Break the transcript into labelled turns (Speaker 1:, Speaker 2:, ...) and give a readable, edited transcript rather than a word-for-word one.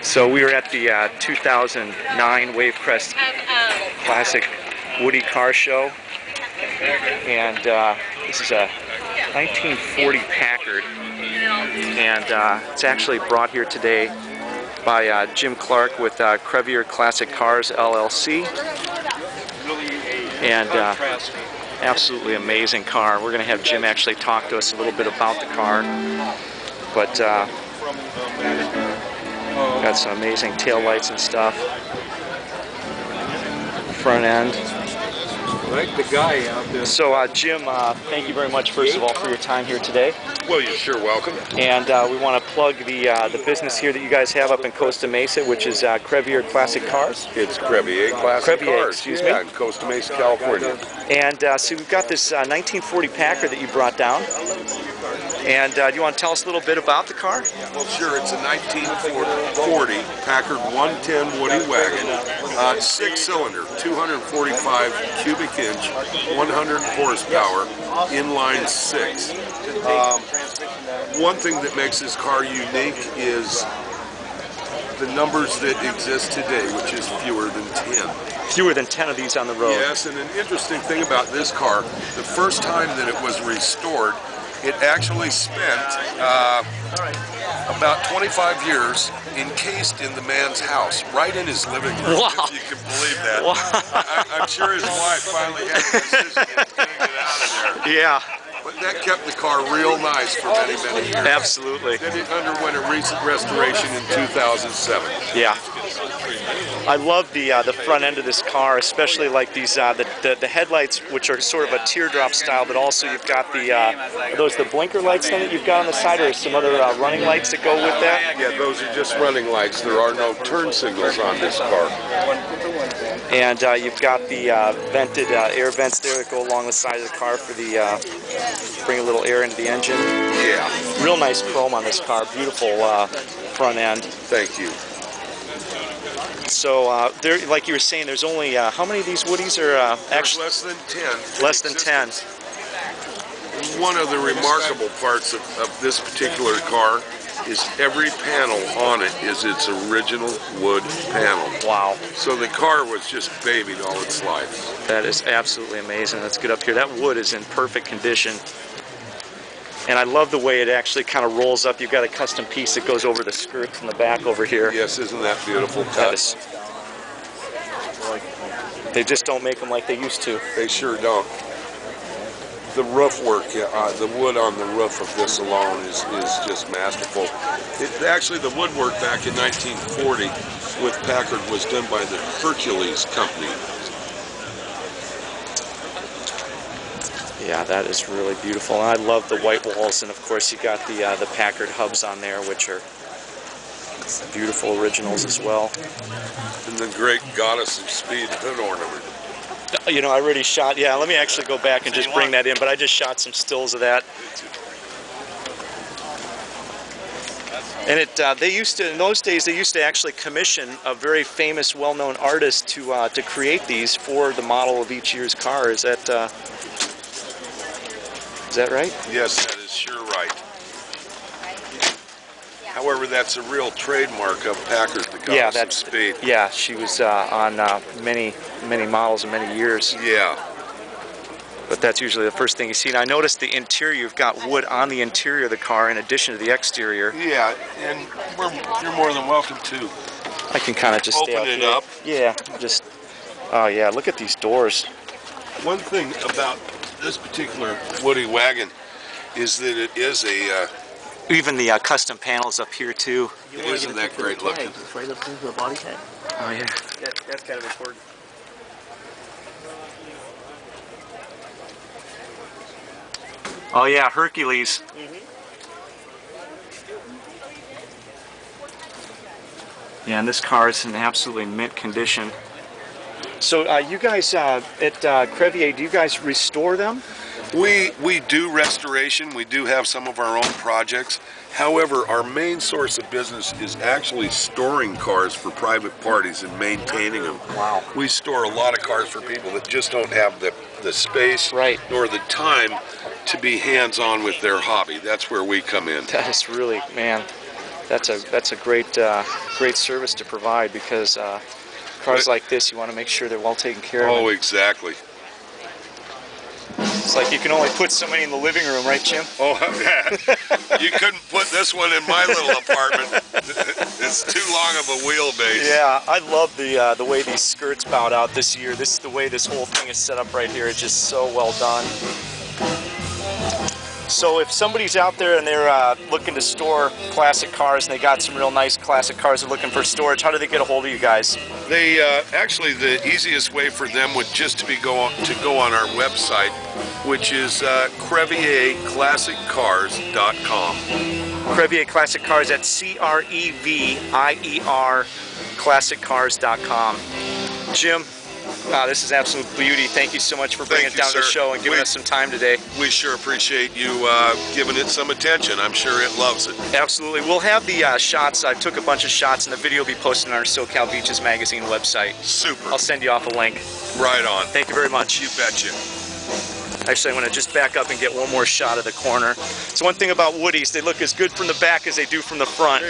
Speaker 1: So we were at the 2009 Wavecrest Classic Woody Car Show, and this is a 1940 Packard, and it's actually brought here today by Jim Clark with Crevier Classic Cars LLC, and absolutely amazing car. We're going to have Jim actually talk to us a little bit about the car, but got some amazing tail lights and stuff. Front end.
Speaker 2: Like the guy out there.
Speaker 1: So Jim, thank you very much first of all for your time here today.
Speaker 3: Well, you're sure welcome.
Speaker 1: And we want to plug the business here that you guys have up in Costa Mesa, which is Crevier Classic Cars.
Speaker 3: It's Crevier Classic
Speaker 1: Crevier,
Speaker 3: Cars.
Speaker 1: excuse
Speaker 3: yeah,
Speaker 1: me.
Speaker 3: in Costa Mesa, California.
Speaker 1: And so we've got this 1940 Packard that you brought down. And do you want to tell us a little bit about the car?
Speaker 3: Well, sure. It's a 1940 Packard 110 Woody wagon, 6-cylinder, 245 cubic inch, 100 horsepower, inline 6. One thing that makes this car unique is the numbers that exist today, which is fewer than 10.
Speaker 1: Fewer than 10 of these on the road.
Speaker 3: Yes, and an interesting thing about this car, the first time that it was restored, it actually spent about 25 years encased in the man's house, right in his living room,
Speaker 1: wow.
Speaker 3: if you can believe that.
Speaker 1: Wow.
Speaker 3: I'm sure his wife finally had the decision of getting it out of there.
Speaker 1: Yeah.
Speaker 3: But that kept the car real nice for many, many years.
Speaker 1: Absolutely.
Speaker 3: Then it underwent a recent restoration in 2007.
Speaker 1: Yeah. I love the front end of this car, especially like these the headlights, which are sort of a teardrop style, but also you've got are those the blinker lights then that you've got on the side, or some other running lights that go with that?
Speaker 3: Yeah, those are just running lights. There are no turn signals on this car.
Speaker 1: And you've got the vented air vents there that go along the side of the car for the bring a little air into the engine.
Speaker 3: Yeah.
Speaker 1: Real nice chrome on this car. Beautiful front end.
Speaker 3: Thank you.
Speaker 1: So, there, like you were saying, there's only how many of these Woodies are actually
Speaker 3: less than 10.
Speaker 1: Less than 10.
Speaker 3: One of the remarkable parts of this particular car is every panel on it is its original wood panel.
Speaker 1: Wow.
Speaker 3: So the car was just babied all its life.
Speaker 1: That is absolutely amazing. Let's get up here. That wood is in perfect condition. And I love the way it actually kind of rolls up. You've got a custom piece that goes over the skirts in the back over here.
Speaker 3: Yes, isn't that beautiful?
Speaker 1: That is. They just don't make them like they used to.
Speaker 3: They sure don't. The roof work, the wood on the roof of this alone is just masterful. Actually, the woodwork back in 1940 with Packard was done by the Hercules Company.
Speaker 1: Yeah, that is really beautiful. And I love the white walls, and of course you got the Packard hubs on there, which are beautiful originals as well.
Speaker 3: And the great Goddess of Speed hood ornament.
Speaker 1: You know, I already shot, yeah, let me actually go back and just bring that in, but I just shot some stills of that. And they used to, in those days, they used to actually commission a very famous, well-known artist to create these for the model of each year's car. Is that right?
Speaker 3: Yes, that is sure right. However, that's a real trademark of Packard, the Goddess of Speed.
Speaker 1: Yeah, she was on many models in many years.
Speaker 3: Yeah.
Speaker 1: But that's usually the first thing you see. And I noticed the interior, you've got wood on the interior of the car in addition to the exterior.
Speaker 3: Yeah, and you're more than welcome to
Speaker 1: I can kind of just
Speaker 3: open it up.
Speaker 1: Yeah, just, oh yeah, look at these doors.
Speaker 3: One thing about this particular Woody wagon is that it is a
Speaker 1: even the custom panels up here too.
Speaker 3: Isn't that great looking?
Speaker 2: It's right up into the body tag.
Speaker 1: Oh yeah.
Speaker 2: That's kind of important.
Speaker 1: Oh yeah, Hercules. Yeah, and this car is in absolutely mint condition. So you guys at Crevier, do you guys restore them?
Speaker 3: We do restoration. We do have some of our own projects. However, our main source of business is actually storing cars for private parties and maintaining them.
Speaker 1: Wow.
Speaker 3: We store a lot of cars for people that just don't have the space nor the time to be hands-on with their hobby. That's where we come in.
Speaker 1: That is really, man. That's a great great service to provide, because cars like this, you want to make sure they're well taken care of.
Speaker 3: Oh, exactly.
Speaker 1: It's like you can only put so many in the living room, right, Jim?
Speaker 3: Oh, you couldn't put this one in my little apartment. It's too long of a wheelbase.
Speaker 1: Yeah, I love the way these skirts bowed out this year. This is the way this whole thing is set up right here. It's just so well done. So if somebody's out there and they're looking to store classic cars, and they got some real nice classic cars they're looking for storage, how do they get a hold of you guys?
Speaker 3: They actually, the easiest way for them would just to go on our website, which is CrevierClassicCars.com.
Speaker 1: Crevier Classic Cars at CREVIER ClassicCars.com. Jim, this is absolute beauty. Thank you so much for bringing it down to the show and giving us some time today.
Speaker 3: We sure appreciate you giving it some attention. I'm sure it loves it.
Speaker 1: Absolutely. We'll have the shots. I took a bunch of shots, and the video will be posted on our SoCal Beaches magazine website.
Speaker 3: Super.
Speaker 1: I'll send you off a link.
Speaker 3: Right on.
Speaker 1: Thank you very much.
Speaker 3: You betcha.
Speaker 1: Actually, I'm going to just back up and get one more shot of the corner. So one thing about Woodies, they look as good from the back as they do from the front.